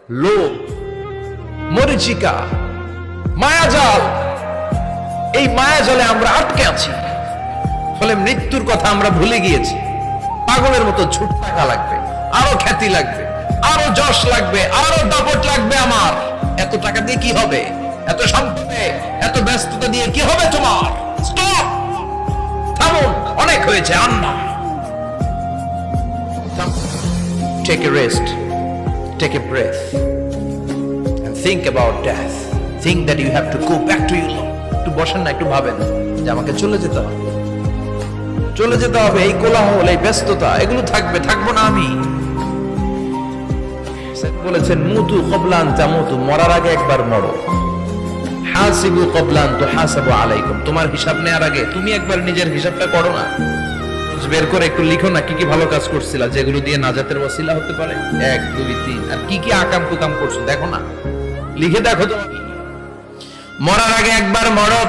লোভ, মরিচিকা, মায়াজাল। এই মায়াজালে আমরা আটকে আছি, ফলে মৃত্যুর কথা আমরা ভুলে গিয়েছি। পাগলের মতো ছুট টাকা লাগবে, আরো খ্যাতি লাগবে, আরো যশ লাগবে, আরো দাপট লাগবে। আমার এত টাকা দিয়ে কি হবে? এত সম্পদে, এত ব্যস্ততা দিয়ে কি হবে তোমার? স্টপ, থামুন, অনেক হয়েছে। Anna, take a rest, take a breath and think about death. Think that you have to go back to your Lord. একটু বসেন না, একটু ভাবেন যে আমাকে চলে যেতে হবে, চলে যেতে হবে। এই কোলাহল, এই ব্যস্ততা, এগুলো থাকবে, থাকবো না আমি। বলেছেন মুতু কবলান তামুতু, মরার আগে একবার মরো। হাসিবু কবলান তুহাসাবু আলাইকুম, তোমার হিসাব নেওয়ার আগে তুমি একবার নিজের হিসাবটা করো না। বের করে একটু লিখো না কি কি ভালো কাজ করছিলা, যেগুলো দিয়ে নাজাতের ওসিলা হতে পারে। 1 2 3, আর কি কি আকাম কুকাম করছো দেখো না, লিখে দেখো। তুমি মরার আগে একবার মরো।